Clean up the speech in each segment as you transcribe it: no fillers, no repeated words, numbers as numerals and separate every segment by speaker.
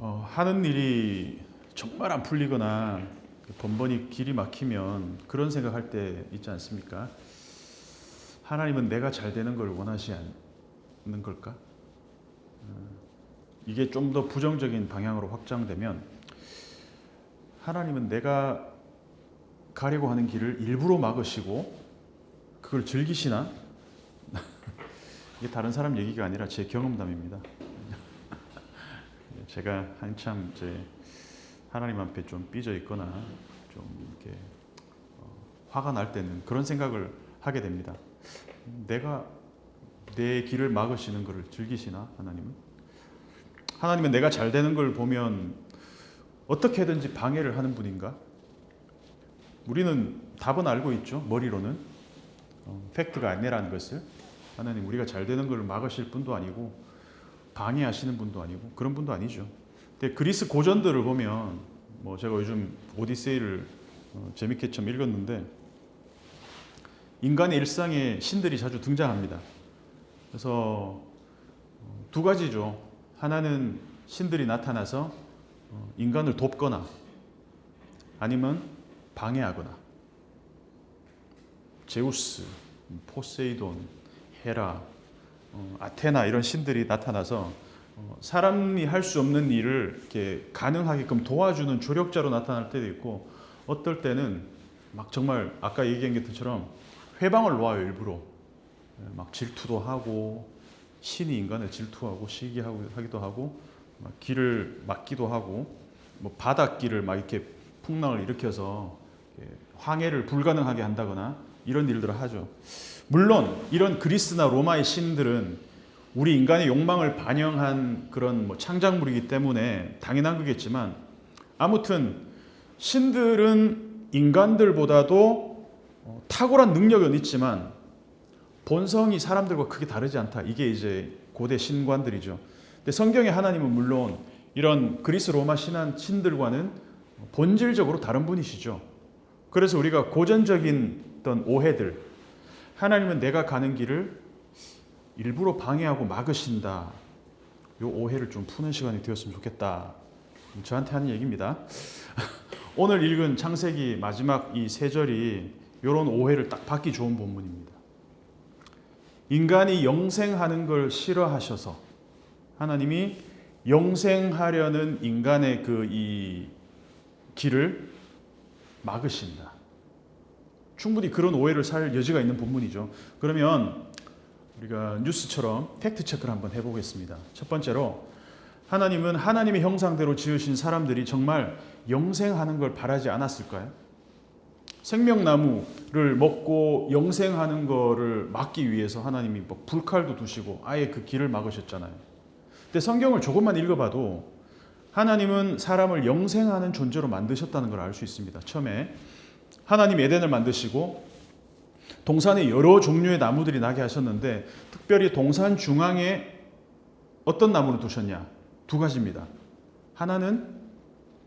Speaker 1: 하는 일이 정말 안 풀리거나 번번이 길이 막히면 그런 생각할 때 있지 않습니까? 하나님은 내가 잘 되는 걸 원하지 않는 걸까? 이게 좀 더 부정적인 방향으로 확장되면 하나님은 내가 가려고 하는 길을 일부러 막으시고 그걸 즐기시나? 이게 다른 사람 얘기가 아니라 제 경험담입니다. 제가 한참 이제 하나님 앞에 좀 삐져 있거나 좀 이렇게 화가 날 때는 그런 생각을 하게 됩니다. 내가 내 길을 막으시는 것을 즐기시나 하나님은? 하나님은 내가 잘 되는 걸 보면 어떻게든지 방해를 하는 분인가? 우리는 답은 알고 있죠. 머리로는 팩트가 아니라는 것을. 하나님 우리가 잘 되는 걸 막으실 분도 아니고 방해하시는 분도 아니고 그런 분도 아니죠. 근데 그리스 고전들을 보면 제가 요즘 오디세이를 재밌게 좀 읽었는데 인간의 일상에 신들이 자주 등장합니다. 그래서 두 가지죠. 하나는 신들이 나타나서 인간을 돕거나 아니면 방해하거나. 제우스, 포세이돈, 헤라, 아테나 이런 신들이 나타나서 사람이 할 수 없는 일을 이렇게 가능하게끔 도와주는 조력자로 나타날 때도 있고 어떨 때는 막 정말 아까 얘기한 것처럼 회방을 놓아요. 일부러 막 질투도 하고 신이 인간을 질투하고 시기하기도 하고 막 길을 막기도 하고 바닷길을 막 이렇게 풍랑을 일으켜서 항해를 불가능하게 한다거나 이런 일들을 하죠. 물론 이런 그리스나 로마의 신들은 우리 인간의 욕망을 반영한 그런 창작물이기 때문에 당연한 거겠지만 아무튼 신들은 인간들보다도 탁월한 능력은 있지만 본성이 사람들과 크게 다르지 않다. 이게 이제 고대 신관들이죠. 근데 성경의 하나님은 물론 이런 그리스 로마 신들과는 본질적으로 다른 분이시죠. 그래서 우리가 고전적인 어떤 오해들, 하나님은 내가 가는 길을 일부러 방해하고 막으신다. 이 오해를 좀 푸는 시간이 되었으면 좋겠다. 저한테 하는 얘기입니다. 오늘 읽은 창세기 마지막 이 세 절이 이런 오해를 딱 받기 좋은 본문입니다. 인간이 영생하는 걸 싫어하셔서 하나님이 영생하려는 인간의 이 길을 막으신다. 충분히 그런 오해를 살 여지가 있는 본문이죠. 그러면 우리가 뉴스처럼 팩트 체크를 한번 해보겠습니다. 첫 번째로 하나님은 하나님의 형상대로 지으신 사람들이 정말 영생하는 걸 바라지 않았을까요? 생명나무를 먹고 영생하는 거를 막기 위해서 하나님이 불칼도 두시고 아예 그 길을 막으셨잖아요. 근데 성경을 조금만 읽어봐도 하나님은 사람을 영생하는 존재로 만드셨다는 걸 알 수 있습니다. 처음에 하나님 에덴을 만드시고 동산에 여러 종류의 나무들이 나게 하셨는데 특별히 동산 중앙에 어떤 나무를 두셨냐? 두 가지입니다. 하나는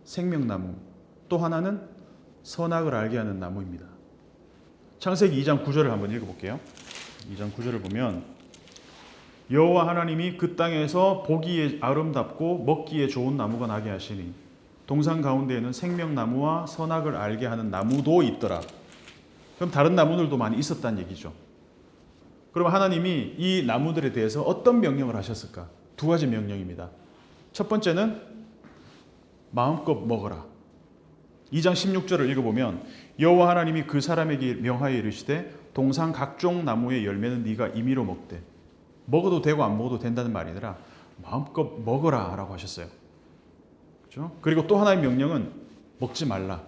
Speaker 1: 생명나무, 또 하나는 선악을 알게 하는 나무입니다. 창세기 2장 9절을 한번 읽어볼게요. 2장 9절을 보면 여호와 하나님이 그 땅에서 보기에 아름답고 먹기에 좋은 나무가 나게 하시니 동산 가운데에는 생명나무와 선악을 알게 하는 나무도 있더라. 그럼 다른 나무들도 많이 있었다는 얘기죠. 그럼 하나님이 이 나무들에 대해서 어떤 명령을 하셨을까? 두 가지 명령입니다. 첫 번째는 마음껏 먹어라. 2장 16절을 읽어보면 여호와 하나님이 그 사람에게 명하여 이르시되 동산 각종 나무의 열매는 네가 임의로 먹되 먹어도 되고 안 먹어도 된다는 말이 아니라 마음껏 먹어라 라고 하셨어요. 그렇죠? 그리고 또 하나의 명령은 먹지 말라.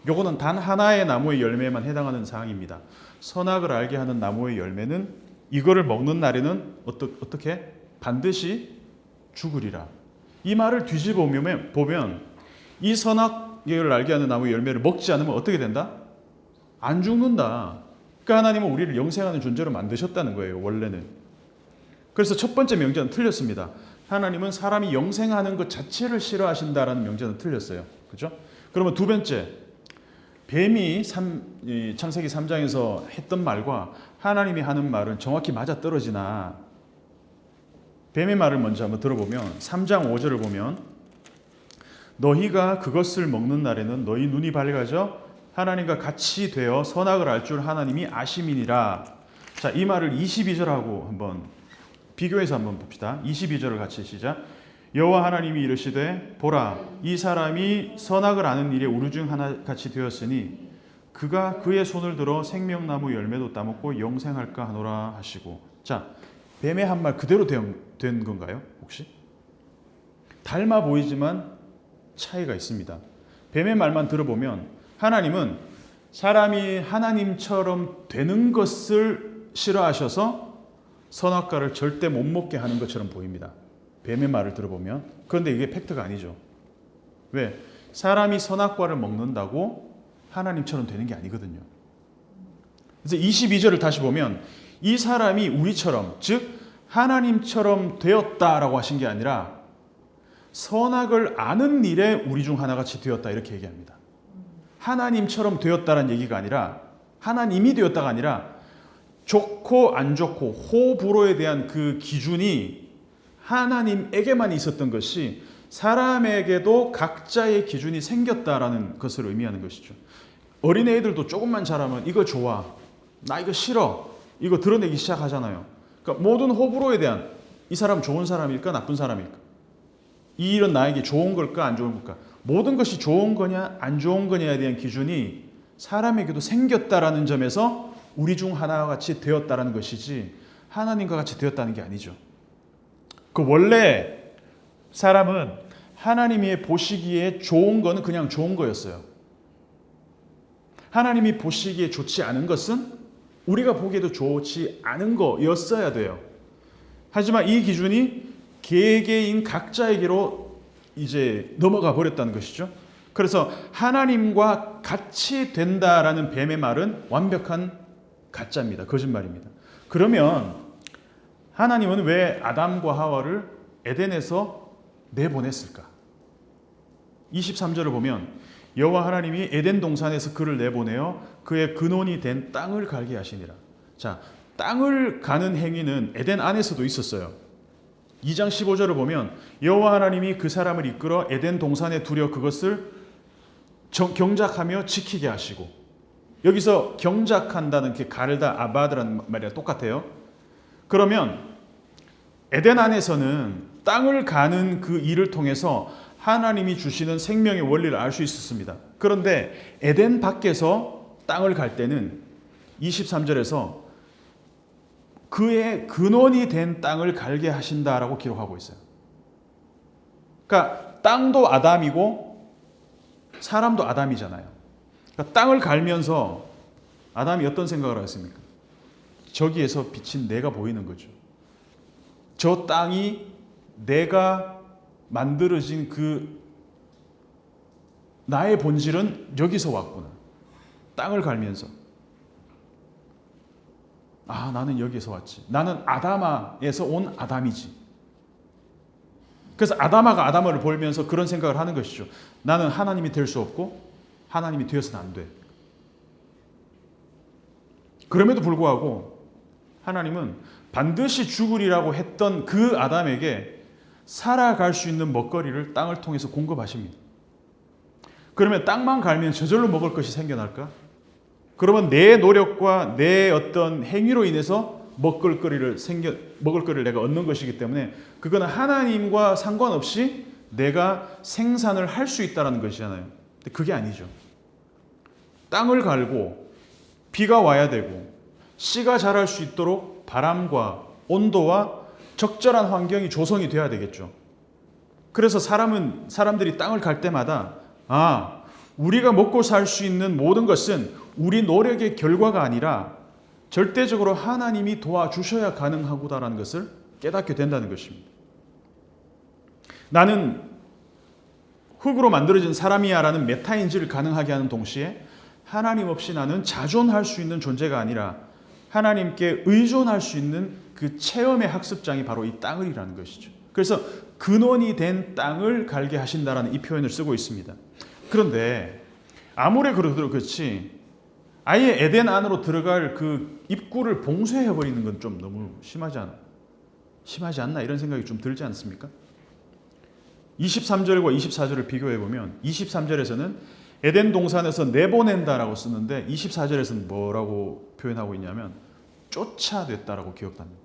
Speaker 1: 요거는 단 하나의 나무의 열매에만 해당하는 사항입니다. 선악을 알게 하는 나무의 열매는 이거를 먹는 날에는 어떻게? 반드시 죽으리라. 이 말을 뒤집어 보면 이 선악을 알게 하는 나무의 열매를 먹지 않으면 어떻게 된다? 안 죽는다. 그러니까 하나님은 우리를 영생하는 존재로 만드셨다는 거예요. 원래는. 그래서 첫 번째 명제는 틀렸습니다. 하나님은 사람이 영생하는 것 자체를 싫어하신다라는 명제는 틀렸어요. 그죠? 그러면 두 번째, 뱀이 창세기 3장에서 했던 말과 하나님이 하는 말은 정확히 맞아떨어지나 뱀의 말을 먼저 한번 들어보면 3장 5절을 보면 너희가 그것을 먹는 날에는 너희 눈이 밝아져 하나님과 같이 되어 선악을 알 줄 하나님이 아심이니라. 자, 이 말을 22절하고 한번 비교해서 한번 봅시다. 22절을 같이 시작. 여호와 하나님이 이르시되 보라 이 사람이 선악을 아는 일에 우리 중 하나 같이 되었으니 그가 그의 손을 들어 생명나무 열매도 따먹고 영생할까 하노라 하시고. 자, 뱀의 한 말 그대로 된 건가요? 혹시? 닮아 보이지만 차이가 있습니다. 뱀의 말만 들어보면 하나님은 사람이 하나님처럼 되는 것을 싫어하셔서 선악과를 절대 못 먹게 하는 것처럼 보입니다. 뱀의 말을 들어보면. 그런데 이게 팩트가 아니죠. 왜? 사람이 선악과를 먹는다고 하나님처럼 되는 게 아니거든요. 그래서 22절을 다시 보면 이 사람이 우리처럼, 즉 하나님처럼 되었다라고 하신 게 아니라 선악을 아는 일에 우리 중 하나같이 되었다 이렇게 얘기합니다. 하나님처럼 되었다는 얘기가 아니라 하나님이 되었다가 아니라 좋고 안 좋고 호불호에 대한 그 기준이 하나님에게만 있었던 것이 사람에게도 각자의 기준이 생겼다라는 것을 의미하는 것이죠. 어린애들도 조금만 자라면 이거 좋아, 나 이거 싫어, 이거 드러내기 시작하잖아요. 그러니까 모든 호불호에 대한 이 사람 좋은 사람일까 나쁜 사람일까, 이 일은 나에게 좋은 걸까 안 좋은 걸까, 모든 것이 좋은 거냐 안 좋은 거냐에 대한 기준이 사람에게도 생겼다라는 점에서 우리 중 하나와 같이 되었다라는 것이지 하나님과 같이 되었다는 게 아니죠. 그 원래 사람은 하나님이 보시기에 좋은 거는 그냥 좋은 거였어요. 하나님이 보시기에 좋지 않은 것은 우리가 보기에도 좋지 않은 거였어야 돼요. 하지만 이 기준이 개개인 각자에게로 이제 넘어가 버렸다는 것이죠. 그래서 하나님과 같이 된다라는 뱀의 말은 완벽한 가짜입니다. 거짓말입니다. 그러면 하나님은 왜 아담과 하와를 에덴에서 내보냈을까? 23절을 보면 여호와 하나님이 에덴 동산에서 그를 내보내어 그의 근원이 된 땅을 갈게 하시니라. 자, 땅을 가는 행위는 에덴 안에서도 있었어요. 2장 15절을 보면 여호와 하나님이 그 사람을 이끌어 에덴 동산에 두려 그것을 경작하며 지키게 하시고, 여기서 경작한다는 게 가르다 아바드라는 말이랑 똑같아요. 그러면 에덴 안에서는 땅을 가는 그 일을 통해서 하나님이 주시는 생명의 원리를 알 수 있었습니다. 그런데 에덴 밖에서 땅을 갈 때는 23절에서 그의 근원이 된 땅을 갈게 하신다라고 기록하고 있어요. 그러니까 땅도 아담이고 사람도 아담이잖아요. 그러니까 땅을 갈면서 아담이 어떤 생각을 했습니까? 저기에서 비친 내가 보이는 거죠. 저 땅이 내가 만들어진 그 나의 본질은 여기서 왔구나. 땅을 갈면서 아, 나는 여기에서 왔지. 나는 아담아에서 온 아담이지. 그래서 아담아가 아담아를 보면서 그런 생각을 하는 것이죠. 나는 하나님이 될 수 없고 하나님이 되어서는 안 돼. 그럼에도 불구하고 하나님은 반드시 죽으리라고 했던 그 아담에게 살아갈 수 있는 먹거리를 땅을 통해서 공급하십니다. 그러면 땅만 갈면 저절로 먹을 것이 생겨날까? 그러면 내 노력과 내 어떤 행위로 인해서 먹을 거리를 내가 얻는 것이기 때문에 그거는 하나님과 상관없이 내가 생산을 할 수 있다는 것이잖아요. 근데 그게 아니죠. 땅을 갈고 비가 와야 되고 씨가 자랄 수 있도록 바람과 온도와 적절한 환경이 조성이 돼야 되겠죠. 그래서 사람들이 땅을 갈 때마다 우리가 먹고 살 수 있는 모든 것은 우리 노력의 결과가 아니라 절대적으로 하나님이 도와주셔야 가능하구나라는 것을 깨닫게 된다는 것입니다. 나는 흙으로 만들어진 사람이야라는 메타인지를 가능하게 하는 동시에 하나님 없이 나는 자존할 수 있는 존재가 아니라 하나님께 의존할 수 있는 그 체험의 학습장이 바로 이 땅을이라는 것이죠. 그래서 근원이 된 땅을 갈게 하신다라는 이 표현을 쓰고 있습니다. 그런데 아무리 그래도 그렇지 아예 에덴 안으로 들어갈 그 입구를 봉쇄해버리는 건 좀 너무 심하지 않나 이런 생각이 좀 들지 않습니까? 23절과 24절을 비교해 보면 23절에서는 에덴 동산에서 내보낸다라고 쓰는데 24절에서는 뭐라고 표현하고 있냐면 쫓아냈다라고 기억합니다.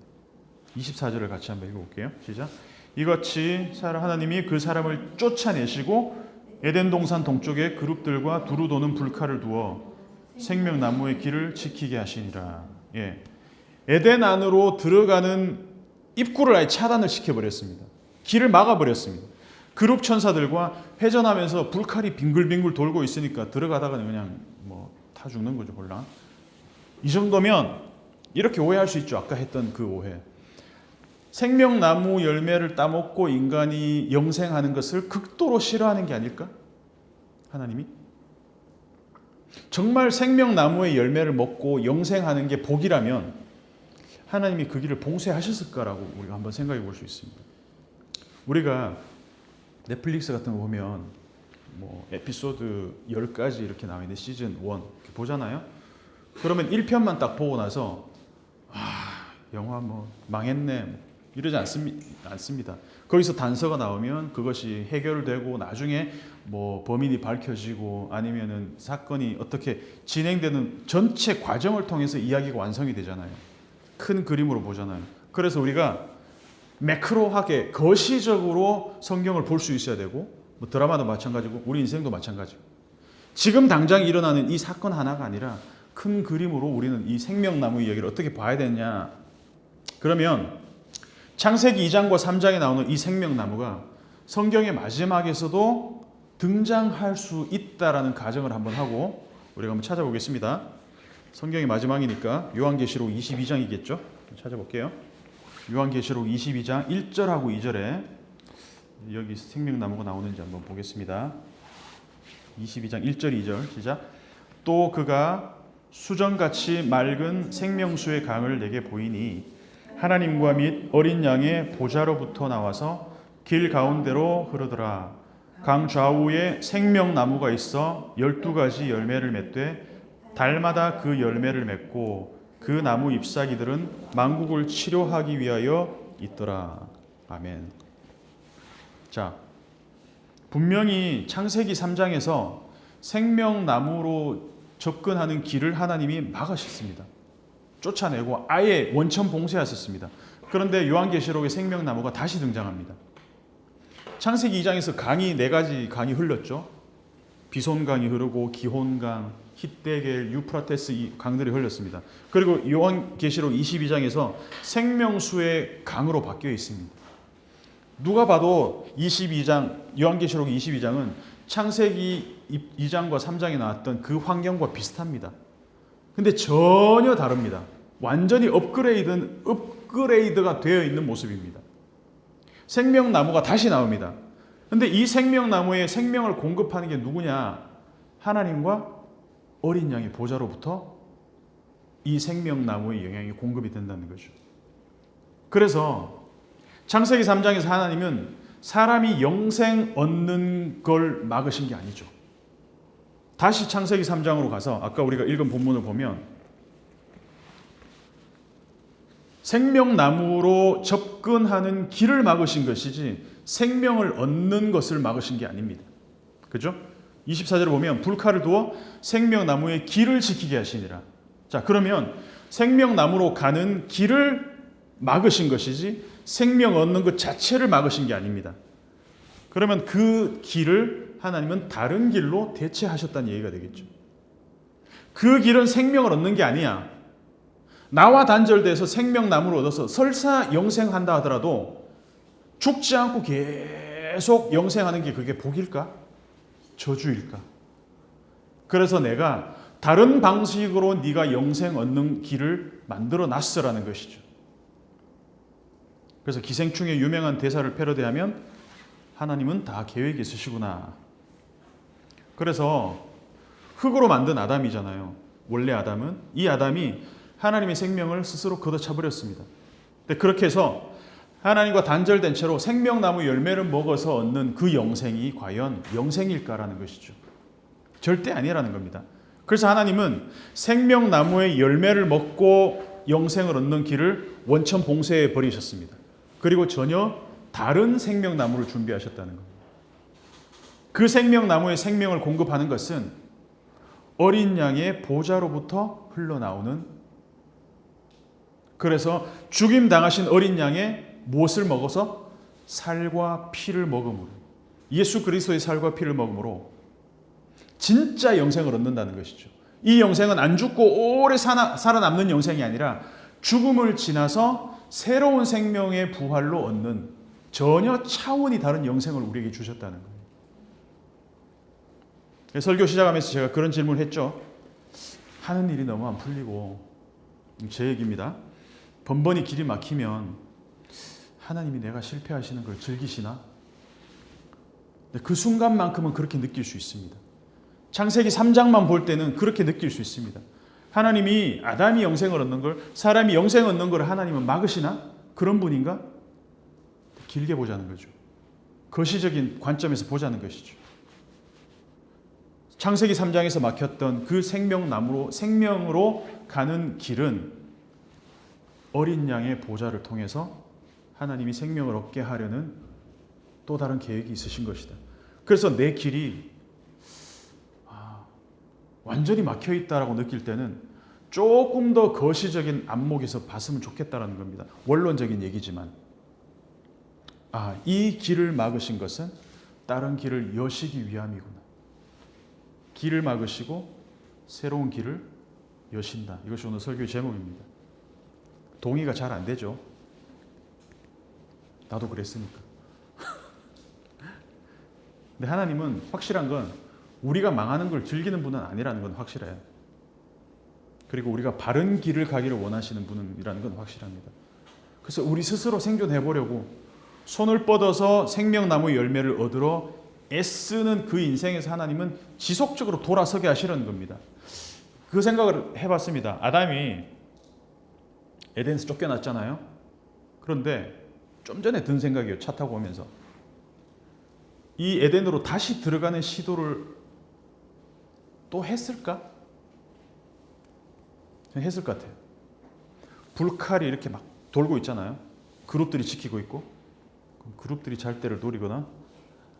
Speaker 1: 24절을 같이 한번 읽어볼게요. 시작. 이같이 하나님이 그 사람을 쫓아내시고 에덴 동산 동쪽에 그룹들과 두루 도는 불칼을 두어 생명나무의 길을 지키게 하시니라. 예. 에덴 안으로 들어가는 입구를 아예 차단을 시켜버렸습니다. 길을 막아버렸습니다. 그룹 천사들과 회전하면서 불칼이 빙글빙글 돌고 있으니까 들어가다가는 그냥 뭐 타 죽는 거죠, 혼란. 이 정도면 이렇게 오해할 수 있죠. 아까 했던 그 오해. 생명나무 열매를 따먹고 인간이 영생하는 것을 극도로 싫어하는 게 아닐까? 하나님이? 정말 생명나무의 열매를 먹고 영생하는 게 복이라면 하나님이 그 길을 봉쇄하셨을까라고 우리가 한번 생각해 볼 수 있습니다. 우리가 넷플릭스 같은 거 보면 뭐 에피소드 10가지 이렇게 나와 있는데 시즌 1 이렇게 보잖아요. 그러면 1편만 딱 보고 나서 영화 뭐 망했네 이러지 않습니다. 거기서 단서가 나오면 그것이 해결되고 나중에 뭐 범인이 밝혀지고 아니면은 사건이 어떻게 진행되는 전체 과정을 통해서 이야기가 완성이 되잖아요. 큰 그림으로 보잖아요. 그래서 우리가 매크로하게 거시적으로 성경을 볼 수 있어야 되고 뭐 드라마도 마찬가지고 우리 인생도 마찬가지고 지금 당장 일어나는 이 사건 하나가 아니라 큰 그림으로 우리는 이 생명나무 이야기를 어떻게 봐야 되냐. 그러면 창세기 2장과 3장에 나오는 이 생명나무가 성경의 마지막에서도 등장할 수 있다라는 가정을 한번 하고 우리가 한번 찾아보겠습니다. 성경의 마지막이니까 요한계시록 22장이겠죠? 찾아볼게요. 요한계시록 22장 1절하고 2절에 여기 생명나무가 나오는지 한번 보겠습니다. 22장 1절 2절 시작. 또 그가 수정같이 맑은 생명수의 강을 내게 보이니 하나님과 및 어린 양의 보좌로부터 나와서 길 가운데로 흐르더라. 강 좌우에 생명나무가 있어 12가지 열매를 맺되 달마다 그 열매를 맺고 그 나무 잎사귀들은 만국을 치료하기 위하여 있더라. 아멘. 자, 분명히 창세기 3장에서 생명나무로 접근하는 길을 하나님이 막으셨습니다. 쫓아내고 아예 원천 봉쇄하셨습니다. 그런데 요한계시록의 생명나무가 다시 등장합니다. 창세기 2장에서 강이 4가지 강이 흘렀죠. 비손강이 흐르고 기혼강, 히데겔, 유프라테스 이 강들이 흘렀습니다. 그리고 요한계시록 22장에서 생명수의 강으로 바뀌어 있습니다. 누가 봐도 22장, 요한계시록 22장은 창세기 2장과 3장에 나왔던 그 환경과 비슷합니다. 근데 전혀 다릅니다. 완전히 업그레이드가 되어 있는 모습입니다. 생명나무가 다시 나옵니다. 근데 이 생명나무에 생명을 공급하는 게 누구냐? 하나님과 어린 양의 보좌로부터 이 생명나무의 영향이 공급이 된다는 거죠. 그래서 창세기 3장에서 하나님은 사람이 영생 얻는 걸 막으신 게 아니죠. 다시 창세기 3장으로 가서 아까 우리가 읽은 본문을 보면 생명나무로 접근하는 길을 막으신 것이지 생명을 얻는 것을 막으신 게 아닙니다. 그죠? 24절을 보면 불칼을 두어 생명나무의 길을 지키게 하시니라. 자, 그러면 생명나무로 가는 길을 막으신 것이지 생명 얻는 것 자체를 막으신 게 아닙니다. 그러면 그 길을 하나님은 다른 길로 대체하셨다는 얘기가 되겠죠. 그 길은 생명을 얻는 게 아니야. 나와 단절돼서 생명나무를 얻어서 설사 영생한다 하더라도 죽지 않고 계속 영생하는 게 그게 복일까? 저주일까? 그래서 내가 다른 방식으로 네가 영생 얻는 길을 만들어 놨으라는 것이죠. 그래서 기생충의 유명한 대사를 패러디하면 하나님은 다 계획이 있으시구나. 그래서 흙으로 만든 아담이잖아요. 원래 아담은 이 아담이 하나님의 생명을 스스로 걷어차버렸습니다. 근데 그렇게 해서 하나님과 단절된 채로 생명나무 열매를 먹어서 얻는 그 영생이 과연 영생일까라는 것이죠. 절대 아니라는 겁니다. 그래서 하나님은 생명나무의 열매를 먹고 영생을 얻는 길을 원천 봉쇄해 버리셨습니다. 그리고 전혀 다른 생명나무를 준비하셨다는 겁니다. 그 생명나무의 생명을 공급하는 것은 어린 양의 보좌로부터 흘러나오는, 그래서 죽임 당하신 어린 양의 무엇을 먹어서? 살과 피를 먹음으로, 예수 그리스도의 살과 피를 먹음으로 진짜 영생을 얻는다는 것이죠. 이 영생은 안 죽고 오래 살아남는 영생이 아니라 죽음을 지나서 새로운 생명의 부활로 얻는 전혀 차원이 다른 영생을 우리에게 주셨다는 거예요. 설교 시작하면서 제가 그런 질문을 했죠. 하는 일이 너무 안 풀리고, 제 얘기입니다. 번번이 길이 막히면 하나님이 내가 실패하시는 걸 즐기시나? 그 순간만큼은 그렇게 느낄 수 있습니다. 창세기 3장만 볼 때는 그렇게 느낄 수 있습니다. 하나님이 아담이 영생을 얻는 걸, 사람이 영생을 얻는 걸 하나님은 막으시나? 그런 분인가? 길게 보자는 거죠. 거시적인 관점에서 보자는 것이죠. 창세기 3장에서 막혔던 그 생명으로 가는 길은 어린 양의 보좌를 통해서 하나님이 생명을 얻게 하려는 또 다른 계획이 있으신 것이다. 그래서 내 길이 완전히 막혀 있다라고 느낄 때는 조금 더 거시적인 안목에서 봤으면 좋겠다라는 겁니다. 원론적인 얘기지만, 이 길을 막으신 것은 다른 길을 여시기 위함이구나. 길을 막으시고 새로운 길을 여신다. 이것이 오늘 설교의 제목입니다. 동의가 잘 안 되죠. 나도 그랬으니까. 근데 하나님은 확실한 건 우리가 망하는 걸 즐기는 분은 아니라는 건 확실해요. 그리고 우리가 바른 길을 가기를 원하시는 분이라는 건 확실합니다. 그래서 우리 스스로 생존해 보려고 손을 뻗어서 생명나무 열매를 얻으러 애쓰는 그 인생에서 하나님은 지속적으로 돌아서게 하시려는 겁니다. 그 생각을 해봤습니다. 아담이 에덴에서 쫓겨났잖아요. 그런데 좀 전에 든 생각이에요. 차 타고 오면서. 이 에덴으로 다시 들어가는 시도를 또 했을까? 했을 것 같아요. 불칼이 이렇게 막 돌고 있잖아요. 그룹들이 지키고 있고, 그룹들이 잘 때를 노리거나,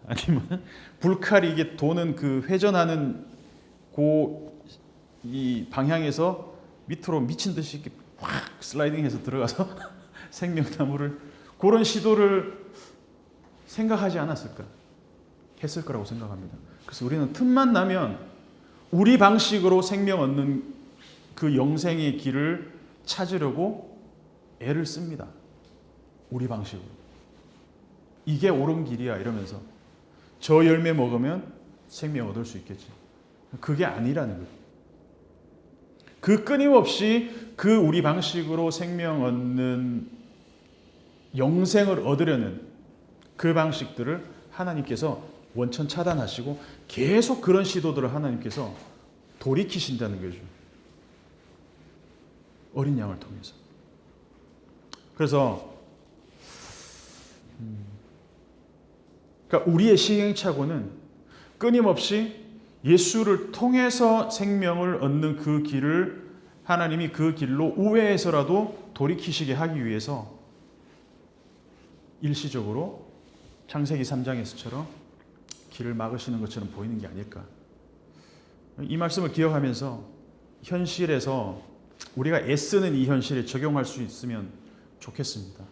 Speaker 1: 아니면 불칼이 이게 도는 그 회전하는 이 방향에서 밑으로 미친 듯이 이렇게 확 슬라이딩해서 들어가서 생명나무를, 그런 시도를 생각하지 않았을까? 했을 거라고 생각합니다. 그래서 우리는 틈만 나면 우리 방식으로 생명 얻는 그 영생의 길을 찾으려고 애를 씁니다. 우리 방식으로. 이게 옳은 길이야 이러면서 저 열매 먹으면 생명 얻을 수 있겠지. 그게 아니라는 거예요. 그 끊임없이 그 우리 방식으로 생명 얻는 영생을 얻으려는 그 방식들을 하나님께서 원천 차단하시고 계속 그런 시도들을 하나님께서 돌이키신다는 거죠. 어린 양을 통해서. 그래서 그러니까 우리의 시행착오는 끊임없이 예수를 통해서 생명을 얻는 그 길을 하나님이 그 길로 우회해서라도 돌이키시게 하기 위해서 일시적으로 창세기 3장에서처럼 길을 막으시는 것처럼 보이는 게 아닐까. 이 말씀을 기억하면서 현실에서 우리가 애쓰는 이 현실에 적용할 수 있으면 좋겠습니다.